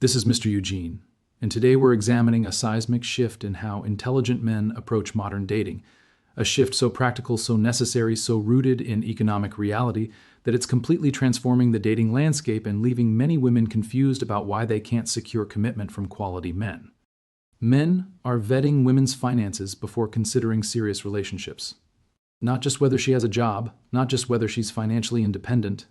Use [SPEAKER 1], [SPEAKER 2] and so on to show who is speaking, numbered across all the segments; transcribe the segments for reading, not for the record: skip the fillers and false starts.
[SPEAKER 1] This is Mr. Eugene, and today we're examining a seismic shift in how intelligent men approach modern dating. A shift so practical, so necessary, so rooted in economic reality that it's completely transforming the dating landscape and leaving many women confused about why they can't secure commitment from quality men. Men are vetting women's finances before considering serious relationships. Not just whether she has a job, not just whether she's financially independent.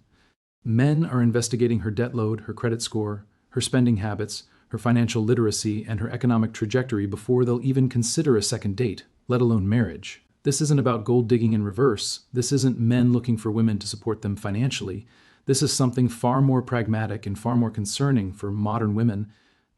[SPEAKER 1] Men are investigating her debt load, her credit score, her spending habits, her financial literacy, and her economic trajectory before they'll even consider a second date, let alone marriage. This isn't about gold digging in reverse. This isn't men looking for women to support them financially. This is something far more pragmatic and far more concerning for modern women.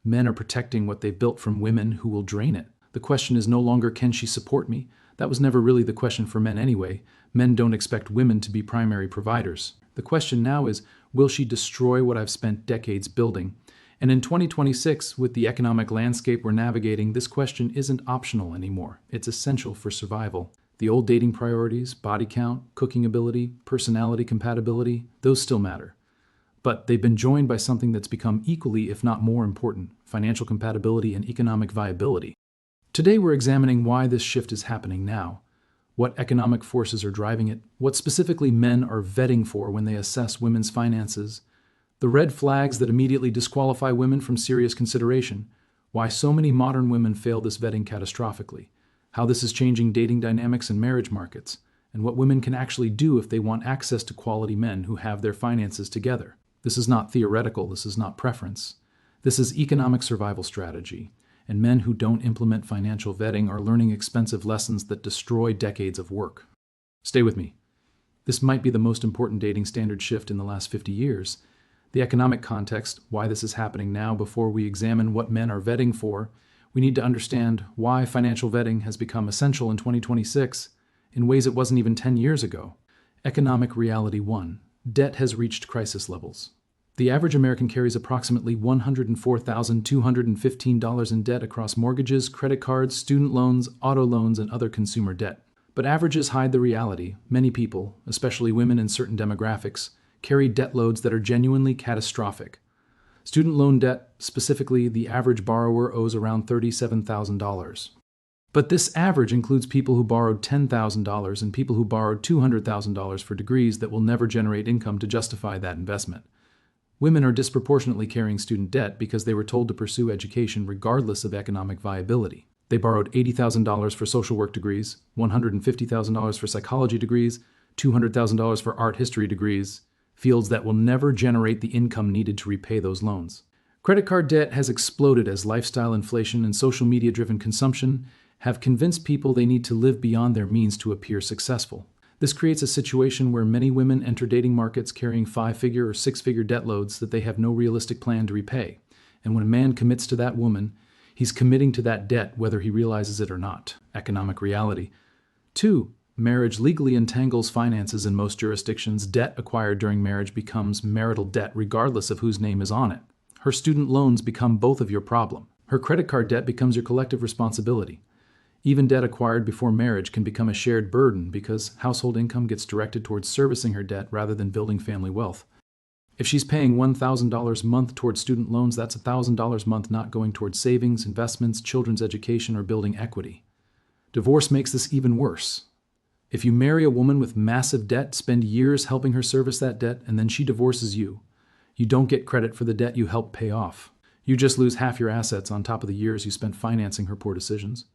[SPEAKER 1] Men are protecting what they've built from women who will drain it. The question is no longer, can she support me? That was never really the question for men anyway. Men don't expect women to be primary providers. The question now is, will she destroy what I've spent decades building? And in 2026, with the economic landscape we're navigating, this question isn't optional anymore. It's essential for survival. The old dating priorities, body count, cooking ability, personality compatibility, those still matter. But they've been joined by something that's become equally, if not more important, financial compatibility and economic viability. Today we're examining why this shift is happening now, what economic forces are driving it, what specifically men are vetting for when they assess women's finances, the red flags that immediately disqualify women from serious consideration, why so many modern women fail this vetting catastrophically, how this is changing dating dynamics and marriage markets, and what women can actually do if they want access to quality men who have their finances together. This is not theoretical, this is not preference. This is economic survival strategy, and men who don't implement financial vetting are learning expensive lessons that destroy decades of work. Stay with me. This might be the most important dating standard shift in the last 50 years. The economic context, why this is happening now before we examine what men are vetting for, we need to understand why financial vetting has become essential in 2026 in ways it wasn't even 10 years ago. Economic reality 1. Debt has reached crisis levels. The average American carries approximately $104,215 in debt across mortgages, credit cards, student loans, auto loans, and other consumer debt. But averages hide the reality. Many people, especially women in certain demographics, carry debt loads that are genuinely catastrophic. Student loan debt, specifically, the average borrower owes around $37,000. But this average includes people who borrowed $10,000 and people who borrowed $200,000 for degrees that will never generate income to justify that investment. Women are disproportionately carrying student debt because they were told to pursue education regardless of economic viability. They borrowed $80,000 for social work degrees, $150,000 for psychology degrees, $200,000 for art history degrees, fields that will never generate the income needed to repay those loans. Credit card debt has exploded as lifestyle inflation and social media-driven consumption have convinced people they need to live beyond their means to appear successful. This creates a situation where many women enter dating markets carrying 5-figure or 6-figure debt loads that they have no realistic plan to repay. And when a man commits to that woman, he's committing to that debt whether he realizes it or not. Economic reality. 2. Marriage legally entangles finances in most jurisdictions. Debt acquired during marriage becomes marital debt regardless of whose name is on it. Her student loans become both of your problem. Her credit card debt becomes your collective responsibility. Even debt acquired before marriage can become a shared burden because household income gets directed towards servicing her debt rather than building family wealth. If she's paying $1,000 a month towards student loans, that's $1,000 a month not going towards savings, investments, children's education, or building equity. Divorce makes this even worse. If you marry a woman with massive debt, spend years helping her service that debt, and then she divorces you, you don't get credit for the debt you helped pay off. You just lose half your assets on top of the years you spent financing her poor decisions.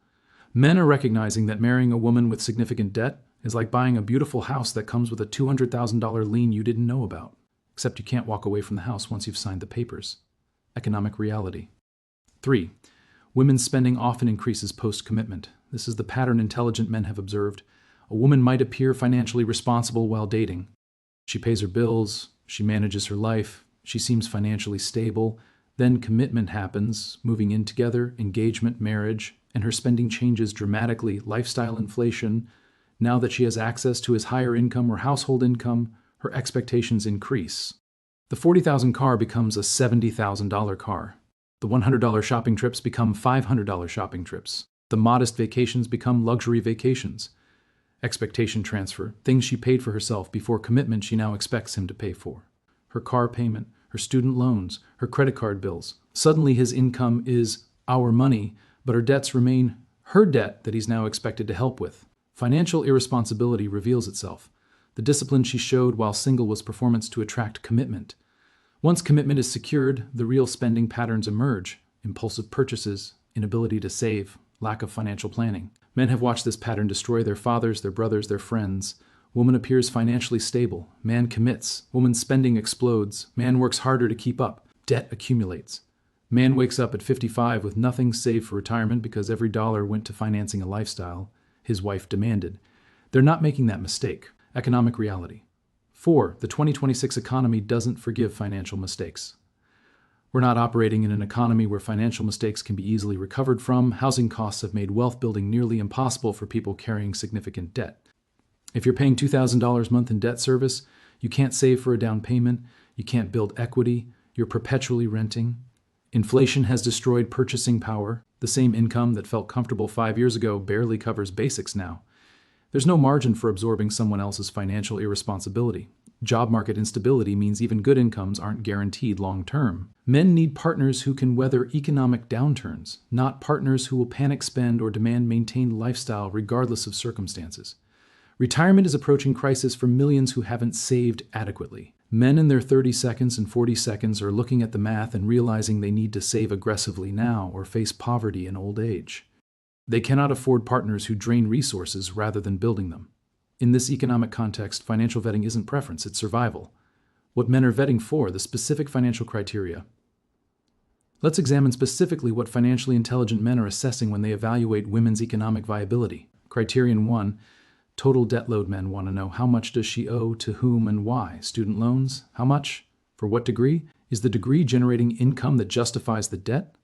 [SPEAKER 1] Men are recognizing that marrying a woman with significant debt is like buying a beautiful house that comes with a $200,000 lien you didn't know about, except you can't walk away from the house once you've signed the papers. Economic reality. 3. Women's spending often increases post-commitment. This is the pattern intelligent men have observed. A woman might appear financially responsible while dating. She pays her bills, she manages her life, she seems financially stable. Then commitment happens, moving in together, engagement, marriage, and her spending changes dramatically. Lifestyle inflation. Now that she has access to his higher income or household income, her expectations increase. The $40,000 car becomes a $70,000 car. The $100 shopping trips become $500 shopping trips. The modest vacations become luxury vacations. Expectation transfer, things she paid for herself before commitment she now expects him to pay for. Her car payment, her student loans, her credit card bills. Suddenly his income is our money, but her debts remain her debt that he's now expected to help with. Financial irresponsibility reveals itself. The discipline she showed while single was performance to attract commitment. Once commitment is secured, the real spending patterns emerge: impulsive purchases, inability to save, lack of financial planning. Men have watched this pattern destroy their fathers, their brothers, their friends. Woman appears financially stable. Man commits. Woman's spending explodes. Man works harder to keep up. Debt accumulates. Man wakes up at 55 with nothing saved for retirement because every dollar went to financing a lifestyle his wife demanded. They're not making that mistake. Economic reality. 4. The 2026 economy doesn't forgive financial mistakes. We're not operating in an economy where financial mistakes can be easily recovered from. Housing costs have made wealth building nearly impossible for people carrying significant debt. If you're paying $2,000 a month in debt service, you can't save for a down payment, you can't build equity, you're perpetually renting. Inflation has destroyed purchasing power. The same income that felt comfortable 5 years ago barely covers basics now. There's no margin for absorbing someone else's financial irresponsibility. Job market instability means even good incomes aren't guaranteed long term. Men need partners who can weather economic downturns, not partners who will panic spend or demand maintained lifestyle regardless of circumstances. Retirement is approaching crisis for millions who haven't saved adequately. Men in their 30 seconds and 40 seconds are looking at the math and realizing they need to save aggressively now or face poverty in old age. They cannot afford partners who drain resources rather than building them. In this economic context, financial vetting isn't preference, it's survival. What men are vetting for, the specific financial criteria. Let's examine specifically what financially intelligent men are assessing when they evaluate women's economic viability. Criterion 1. Total debt load. Men want to know: how much does she owe, to whom, and why? Student loans? How much? For what degree? Is the degree generating income that justifies the debt?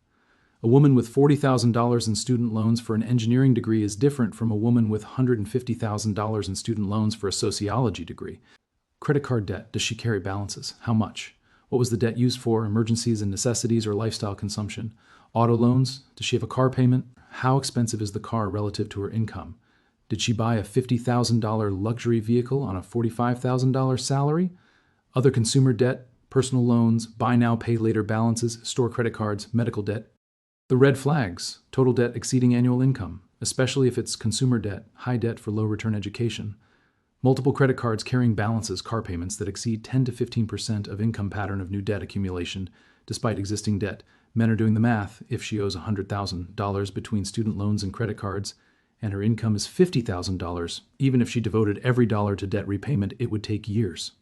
[SPEAKER 1] A woman with $40,000 in student loans for an engineering degree is different from a woman with $150,000 in student loans for a sociology degree. Credit card debt. Does she carry balances? How much? What was the debt used for? Emergencies and necessities or lifestyle consumption? Auto loans? Does she have a car payment? How expensive is the car relative to her income? Did she buy a $50,000 luxury vehicle on a $45,000 salary? Other consumer debt, personal loans, buy now, pay later balances, store credit cards, medical debt. The red flags: total debt exceeding annual income, especially if it's consumer debt, high debt for low return education. Multiple credit cards carrying balances, car payments that exceed 10 to 15% of income pattern of new debt accumulation despite existing debt. Men are doing the math. If she owes $100,000 between student loans and credit cards, and her income is $50,000, even if she devoted every dollar to debt repayment, it would take years.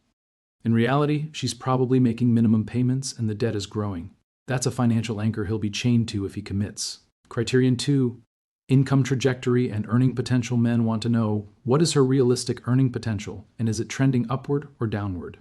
[SPEAKER 1] In reality, she's probably making minimum payments and the debt is growing. That's a financial anchor he'll be chained to if he commits. Criterion 2. Income trajectory and earning potential. Men want to know: what is her realistic earning potential, and is it trending upward or downward?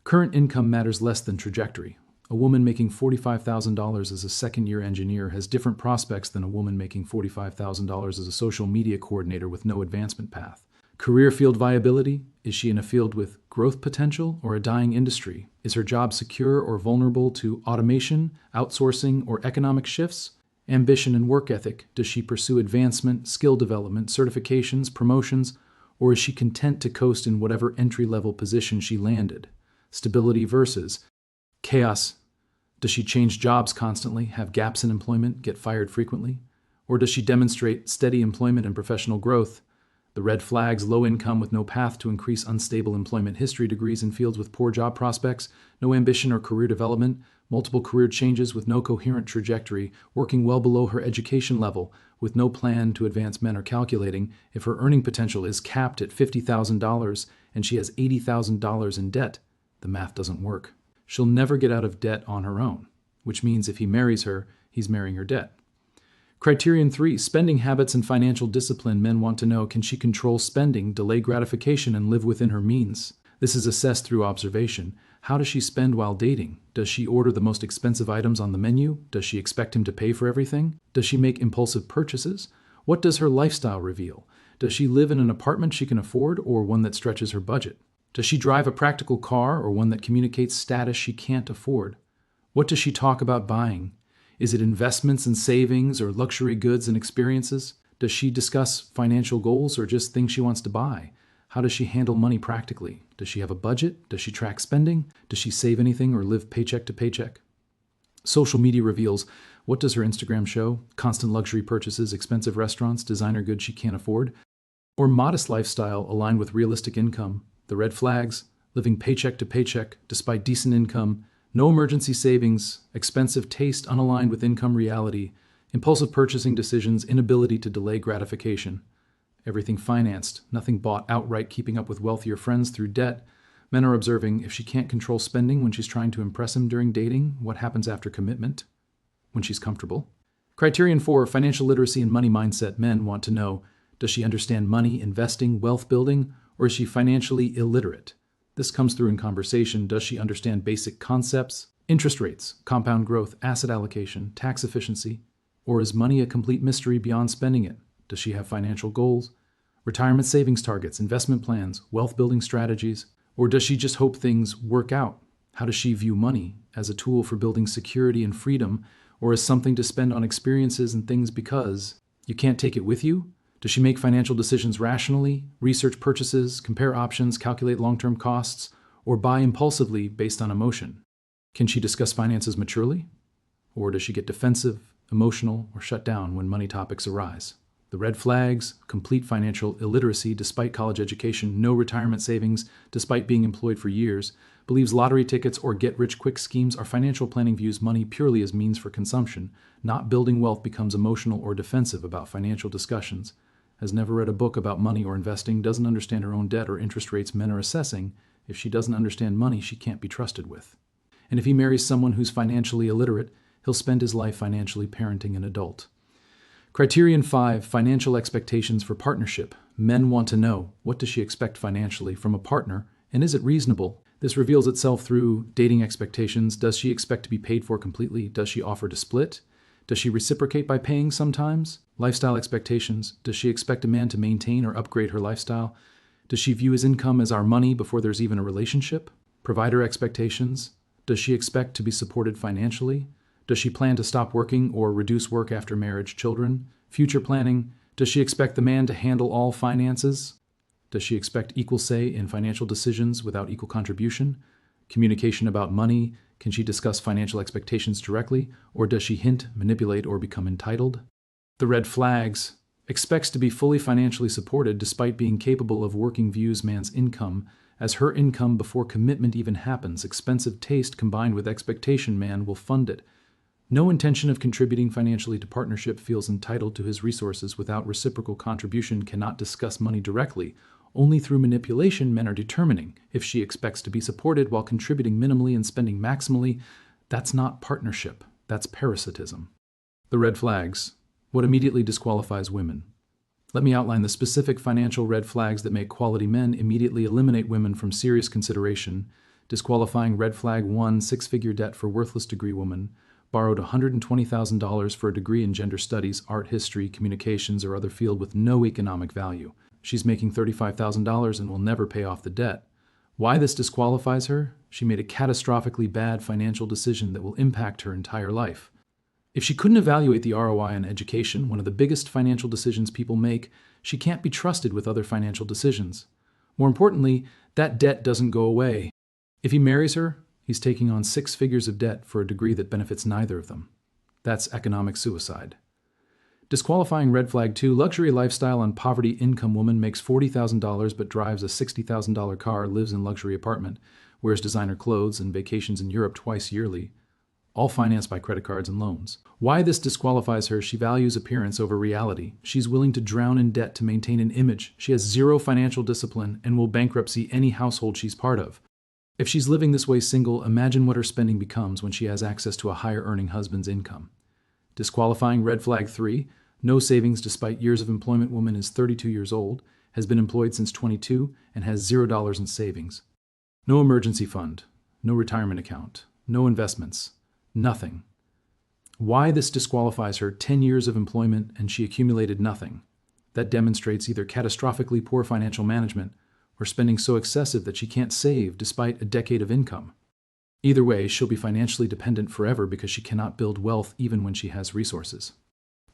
[SPEAKER 1] Current income matters less than trajectory. A woman making $45,000 as a second-year engineer has different prospects than a woman making $45,000 as a social media coordinator with no advancement path. Career field viability. Is she in a field with growth potential or a dying industry? Is her job secure or vulnerable to automation, outsourcing, or economic shifts? Ambition and work ethic. Does she pursue advancement, skill development, certifications, promotions, or is she content to coast in whatever entry-level position she landed? Stability versus chaos. Does she change jobs constantly, have gaps in employment, get fired frequently? Or does she demonstrate steady employment and professional growth? The red flags: low income with no path to increase, unstable employment history, degrees in fields with poor job prospects, no ambition or career development, multiple career changes with no coherent trajectory, working well below her education level, with no plan to advance. Men are calculating: if her earning potential is capped at $50,000 and she has $80,000 in debt, the math doesn't work. She'll never get out of debt on her own, which means if he marries her, he's marrying her debt. Criterion 3. Spending habits and financial discipline. Men want to know: can she control spending, delay gratification, and live within her means? This is assessed through observation. How does she spend while dating? Does she order the most expensive items on the menu? Does she expect him to pay for everything? Does she make impulsive purchases? What does her lifestyle reveal? Does she live in an apartment she can afford or one that stretches her budget? Does she drive a practical car or one that communicates status she can't afford? What does she talk about buying? Is it investments and savings or luxury goods and experiences? Does she discuss financial goals or just things she wants to buy? How does she handle money practically? Does she have a budget? Does she track spending? Does she save anything or live paycheck to paycheck? Social media reveals, what does her Instagram show? Constant luxury purchases, expensive restaurants, designer goods she can't afford? Or modest lifestyle aligned with realistic income? The red flags, living paycheck to paycheck despite decent income, no emergency savings, expensive taste unaligned with income reality, impulsive purchasing decisions, inability to delay gratification. Everything financed, nothing bought outright, keeping up with wealthier friends through debt. Men are observing, if she can't control spending when she's trying to impress him during dating, what happens after commitment? When she's comfortable. Criterion 4, financial literacy and money mindset. Men want to know, does she understand money, investing, wealth building, or is she financially illiterate? This comes through in conversation. Does she understand basic concepts, interest rates, compound growth, asset allocation, tax efficiency? Or is money a complete mystery beyond spending it? Does she have financial goals, retirement savings targets, investment plans, wealth building strategies? Or does she just hope things work out? How does she view money? As a tool for building security and freedom, or as something to spend on experiences and things because you can't take it with you? Does she make financial decisions rationally, research purchases, compare options, calculate long-term costs, or buy impulsively based on emotion? Can she discuss finances maturely? Or does she get defensive, emotional, or shut down when money topics arise? The red flags, complete financial illiteracy despite college education, no retirement savings despite being employed for years, believes lottery tickets or get-rich-quick schemes are financial planning, views money purely as means for consumption, not building wealth, becomes emotional or defensive about financial discussions, has never read a book about money or investing, doesn't understand her own debt or interest rates men are assessing. If she doesn't understand money, she can't be trusted with. And if he marries someone who's financially illiterate, he'll spend his life financially parenting an adult. Criterion 5, financial expectations for partnership. Men want to know, what does she expect financially from a partner, and is it reasonable? This reveals itself through dating expectations. Does she expect to be paid for completely? Does she offer to split? Does she reciprocate by paying sometimes? Lifestyle expectations. Does she expect a man to maintain or upgrade her lifestyle? Does she view his income as our money before there's even a relationship? Provider expectations. Does she expect to be supported financially? Does she plan to stop working or reduce work after marriage, children? Future planning. Does she expect the man to handle all finances? Does she expect equal say in financial decisions without equal contribution? Communication about money. Can she discuss financial expectations directly, or does she hint, manipulate, or become entitled? The red flags. Expects to be fully financially supported despite being capable of working, views man's income as her income before commitment even happens. Expensive taste combined with expectation, man will fund it. No intention of contributing financially to partnership, feels entitled to his resources without reciprocal contribution, cannot discuss money directly. Only through manipulation men are determining if she expects to be supported while contributing minimally and spending maximally. That's not partnership, that's parasitism. The red flags. What immediately disqualifies women? Let me outline the specific financial red flags that make quality men immediately eliminate women from serious consideration. Disqualifying red flag 1, six-figure debt for worthless degree woman. Borrowed $120,000 for a degree in gender studies, art history, communications, or other field with no economic value. She's making $35,000 and will never pay off the debt. Why this disqualifies her? She made a catastrophically bad financial decision that will impact her entire life. If she couldn't evaluate the ROI on education, one of the biggest financial decisions people make, she can't be trusted with other financial decisions. More importantly, that debt doesn't go away. If he marries her, he's taking on 6 figures of debt for a degree that benefits neither of them. That's economic suicide. Disqualifying red flag 2, luxury lifestyle on poverty income woman makes $40,000 but drives a $60,000 car, lives in luxury apartment, wears designer clothes and vacations in Europe twice yearly, all financed by credit cards and loans. Why this disqualifies her? She values appearance over reality. She's willing to drown in debt to maintain an image. She has zero financial discipline and will bankruptcy any household she's part of. If she's living this way single, imagine what her spending becomes when she has access to a higher earning husband's income. Disqualifying red flag 3, no savings despite years of employment. Woman is 32 years old, has been employed since 22, and has $0 in savings. No emergency fund, no retirement account, no investments, nothing. Why this disqualifies her? 10 years of employment and she accumulated nothing. That demonstrates either catastrophically poor financial management or spending so excessive that she can't save despite a decade of income. Either way, she'll be financially dependent forever because she cannot build wealth even when she has resources.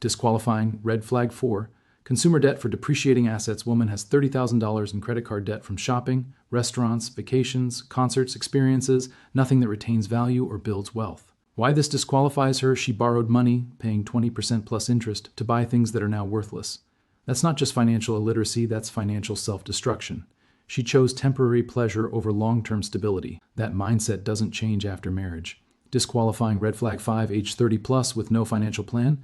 [SPEAKER 1] Disqualifying red flag 4, Consumer debt for depreciating assets. Woman has $30,000 in credit card debt from shopping, restaurants, vacations, concerts, experiences, nothing that retains value or builds wealth. Why this disqualifies her? She borrowed money, paying 20% plus interest, to buy things that are now worthless. That's not just financial illiteracy, that's financial self-destruction. She chose temporary pleasure over long-term stability. That mindset doesn't change after marriage. Disqualifying. Red flag 5, age 30 plus with no financial plan.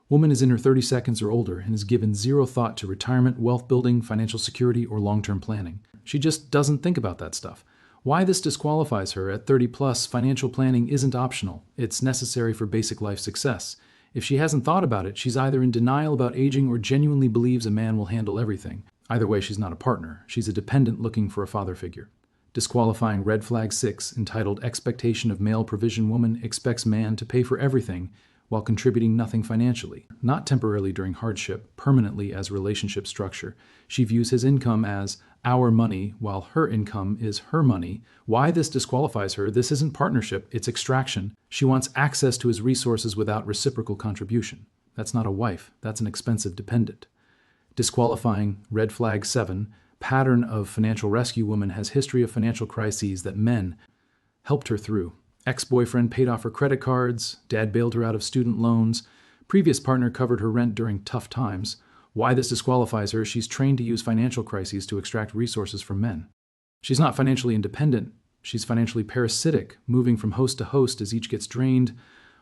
[SPEAKER 1] Woman is in her 30s or older and has given zero thought to retirement, wealth building, financial security, or long-term planning. She just doesn't think about that stuff. Why this disqualifies her? At 30 plus, financial planning isn't optional. It's necessary for basic life success. If she hasn't thought about it, she's either in denial about aging or genuinely believes a man will handle everything. Either way, she's not a partner. She's a dependent looking for a father figure. Disqualifying. Red flag 6, entitled Expectation of Male Provision. Woman expects man to pay for everything while contributing nothing financially, not temporarily during hardship, permanently as relationship structure. She views his income as our money, while her income is her money. Why this disqualifies her? This isn't partnership, it's extraction. She wants access to his resources without reciprocal contribution. That's not a wife, that's an expensive dependent. Disqualifying. Red flag 7, pattern of financial rescue. Woman has history of financial crises that men helped her through. Ex-boyfriend paid off her credit cards, dad bailed her out of student loans, previous partner covered her rent during tough times. Why this disqualifies her? She's trained to use financial crises to extract resources from men. She's not financially independent, she's financially parasitic, moving from host to host as each gets drained.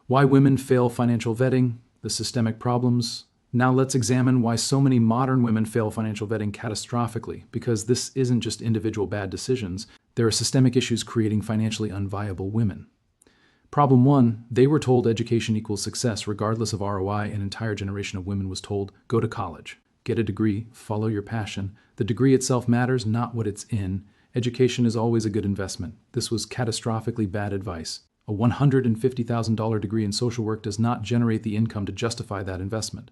[SPEAKER 1] Why women fail financial vetting, the systemic problems. Now let's examine why so many modern women fail financial vetting catastrophically, because this isn't just individual bad decisions. There are systemic issues creating financially unviable women. Problem 1, they were told education equals success regardless of ROI. An entire generation of women was told, go to college, get a degree, follow your passion. The degree itself matters, not what it's in. Education is always a good investment. This was catastrophically bad advice. A $150,000 degree in social work does not generate the income to justify that investment.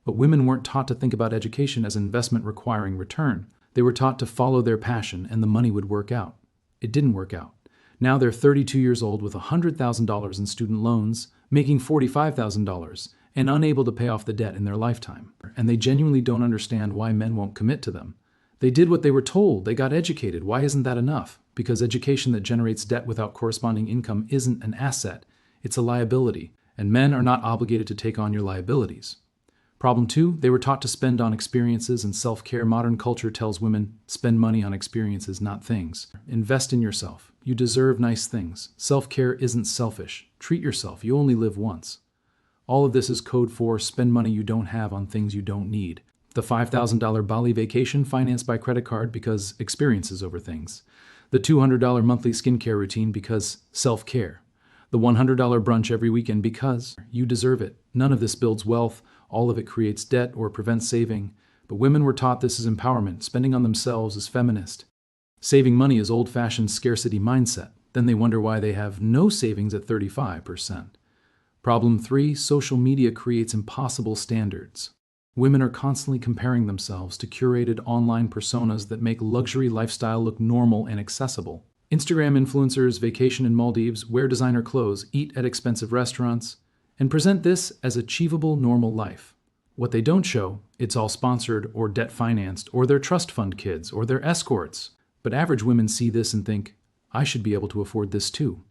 [SPEAKER 1] But women weren't taught to think about education as an investment requiring return. They were taught to follow their passion and the money would work out. It didn't work out. Now they're 32 years old with $100,000 in student loans, making $45,000, and unable to pay off the debt in their lifetime. And they genuinely don't understand why men won't commit to them. They did what they were told. They got educated. Why isn't that enough? Because education that generates debt without corresponding income isn't an asset. It's a liability. And men are not obligated to take on your liabilities. Problem 2, they were taught to spend on experiences and self-care. Modern culture tells women, spend money on experiences, not things. Invest in yourself. You deserve nice things. Self-care isn't selfish. Treat yourself. You only live once. All of this is code for spend money you don't have on things you don't need. The $5,000 Bali vacation financed by credit card because experiences over things. The $200 monthly skincare routine because self-care. The $100 brunch every weekend because you deserve it. None of this builds wealth. All of it creates debt or prevents saving. But women were taught this is empowerment. Spending on themselves is feminist. Saving money is old-fashioned scarcity mindset. Then they wonder why they have no savings at 35%. Problem 3, social media creates impossible standards. Women are constantly comparing themselves to curated online personas that make luxury lifestyle look normal and accessible. Instagram influencers vacation in Maldives, wear designer clothes, eat at expensive restaurants, and present this as achievable normal life. What they don't show, it's all sponsored or debt financed, or their trust fund kids, or their escorts. But average women see this and think, I should be able to afford this too.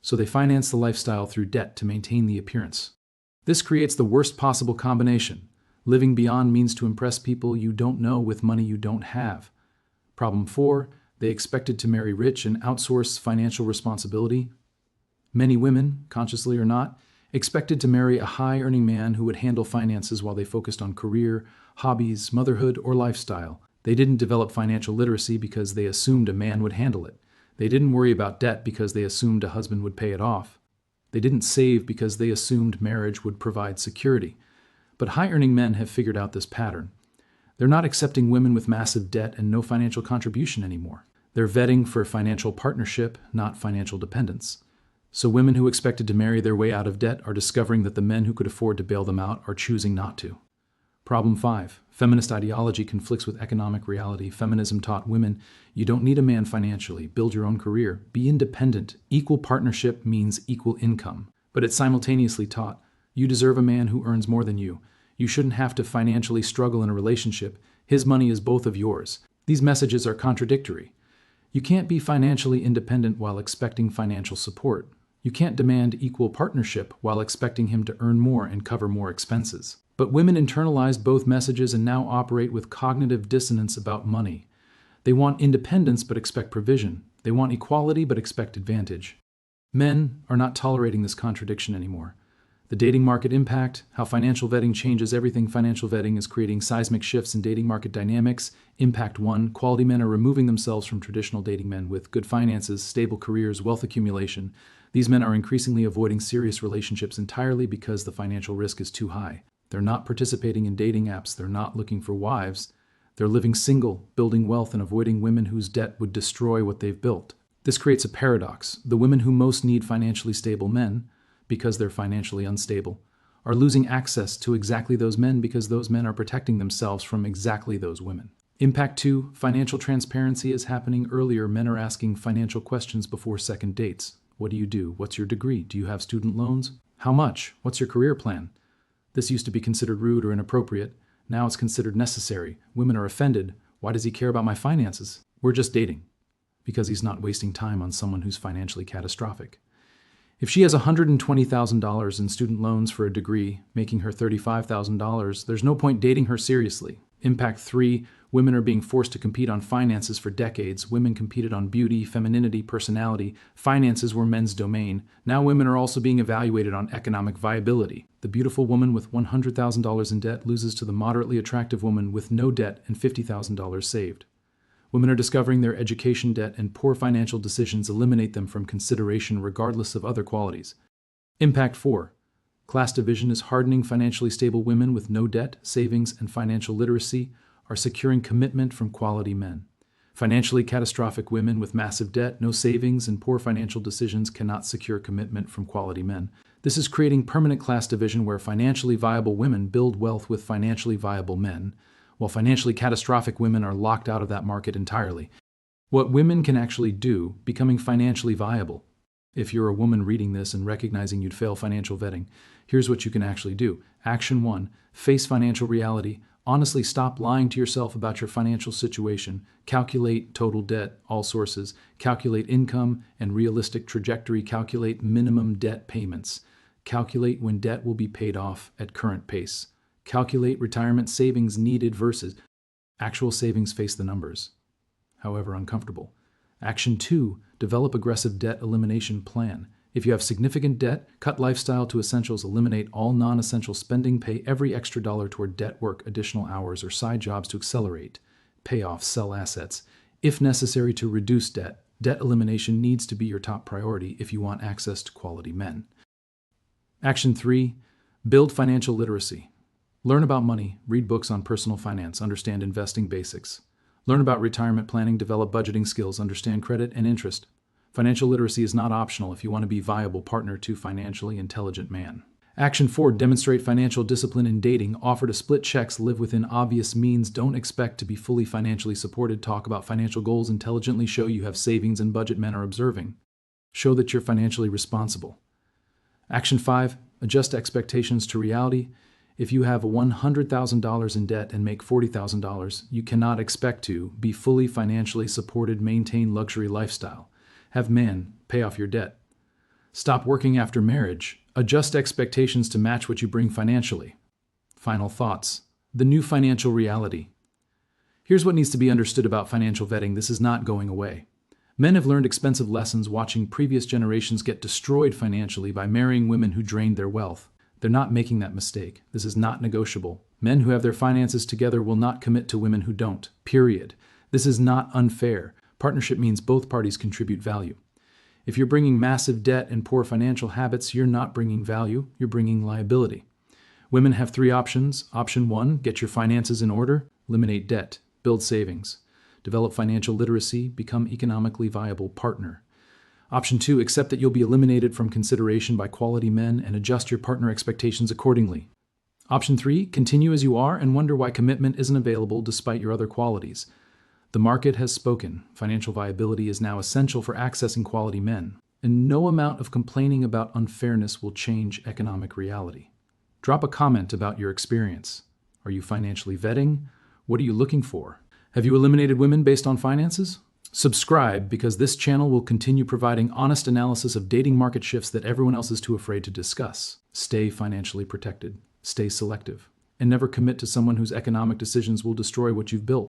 [SPEAKER 1] So they finance the lifestyle through debt to maintain the appearance. This creates the worst possible combination. Living beyond means to impress people you don't know with money you don't have. Problem 4, they expected to marry rich and outsource financial responsibility. Many women, consciously or not, expected to marry a high-earning man who would handle finances while they focused on career, hobbies, motherhood, or lifestyle. They didn't develop financial literacy because they assumed a man would handle it. They didn't worry about debt because they assumed a husband would pay it off. They didn't save because they assumed marriage would provide security. But high-earning men have figured out this pattern. They're not accepting women with massive debt and no financial contribution anymore. They're vetting for financial partnership, not financial dependence. So women who expected to marry their way out of debt are discovering that the men who could afford to bail them out are choosing not to. Problem 5. Feminist ideology conflicts with economic reality. Feminism taught women, you don't need a man financially, build your own career, be independent. Equal partnership means equal income. But it simultaneously taught, you deserve a man who earns more than you. You shouldn't have to financially struggle in a relationship. His money is both of yours. These messages are contradictory. You can't be financially independent while expecting financial support. You can't demand equal partnership while expecting him to earn more and cover more expenses. But women internalize both messages and now operate with cognitive dissonance about money. They want independence but expect provision. They want equality but expect advantage. Men are not tolerating this contradiction anymore. The dating market impact, how financial vetting changes everything. Financial vetting is creating seismic shifts in dating market dynamics. Impact 1, quality men are removing themselves from traditional dating men with good finances, stable careers, wealth accumulation. These men are increasingly avoiding serious relationships entirely because the financial risk is too high. They're not participating in dating apps. They're not looking for wives. They're living single, building wealth, and avoiding women whose debt would destroy what they've built. This creates a paradox. The women who most need financially stable men, because they're financially unstable, are losing access to exactly those men because those men are protecting themselves from exactly those women. Impact 2, financial transparency is happening earlier. Men are asking financial questions before second dates. What do you do? What's your degree? Do you have student loans? How much? What's your career plan? This used to be considered rude or inappropriate. Now it's considered necessary. Women are offended. Why does he care about my finances? We're just dating. Because he's not wasting time on someone who's financially catastrophic. If she has $120,000 in student loans for a degree, making her $35,000, there's no point dating her seriously. Impact 3, women are being forced to compete on finances for decades. Women competed on beauty, femininity, personality. Finances were men's domain. Now women are also being evaluated on economic viability. The beautiful woman with $100,000 in debt loses to the moderately attractive woman with no debt and $50,000 saved. Women are discovering their education debt and poor financial decisions eliminate them from consideration regardless of other qualities. Impact 4. Class division is hardening. Financially stable women with no debt, savings, and financial literacy are securing commitment from quality men. Financially catastrophic women with massive debt, no savings, and poor financial decisions cannot secure commitment from quality men. This is creating permanent class division where financially viable women build wealth with financially viable men, while financially catastrophic women are locked out of that market entirely. What women can actually do, becoming financially viable. If you're a woman reading this and recognizing you'd fail financial vetting, here's what you can actually do. Action 1, face financial reality. Honestly stop lying to yourself about your financial situation. Calculate total debt, all sources. Calculate income and realistic trajectory. Calculate minimum debt payments. Calculate when debt will be paid off at current pace. Calculate retirement savings needed versus actual savings. Face the numbers, however uncomfortable. Action 2, develop aggressive debt elimination plan. If you have significant debt, cut lifestyle to essentials, eliminate all non-essential spending, pay every extra dollar toward debt work, additional hours, or side jobs to accelerate. Pay off, sell assets. If necessary to reduce debt, debt elimination needs to be your top priority if you want access to quality men. Action 3, build financial literacy. Learn about money, read books on personal finance, understand investing basics. Learn about retirement planning, develop budgeting skills, understand credit and interest. Financial literacy is not optional if you want to be a viable partner to a financially intelligent man. Action 4, demonstrate financial discipline in dating. Offer to split checks, live within obvious means, don't expect to be fully financially supported. Talk about financial goals intelligently, show you have savings and budget men are observing. Show that you're financially responsible. Action 5, adjust expectations to reality. If you have $100,000 in debt and make $40,000, you cannot expect to be fully financially supported, maintain luxury lifestyle. Have men pay off your debt. Stop working after marriage. Adjust expectations to match what you bring financially. Final thoughts. The new financial reality. Here's what needs to be understood about financial vetting. This is not going away. Men have learned expensive lessons watching previous generations get destroyed financially by marrying women who drained their wealth. They're not making that mistake. This is not negotiable. Men who have their finances together will not commit to women who don't. Period. This is not unfair. Partnership means both parties contribute value. If you're bringing massive debt and poor financial habits, you're not bringing value, you're bringing liability. Women have 3 options. Option 1, get your finances in order, eliminate debt, build savings, develop financial literacy, become economically viable partner. Option 2, accept that you'll be eliminated from consideration by quality men and adjust your partner expectations accordingly. Option 3, continue as you are and wonder why commitment isn't available despite your other qualities. The market has spoken. Financial viability is now essential for accessing quality men, and no amount of complaining about unfairness will change economic reality. Drop a comment about your experience. Are you financially vetting? What are you looking for? Have you eliminated women based on finances? Subscribe because this channel will continue providing honest analysis of dating market shifts that everyone else is too afraid to discuss. Stay financially protected, stay selective, and never commit to someone whose economic decisions will destroy what you've built.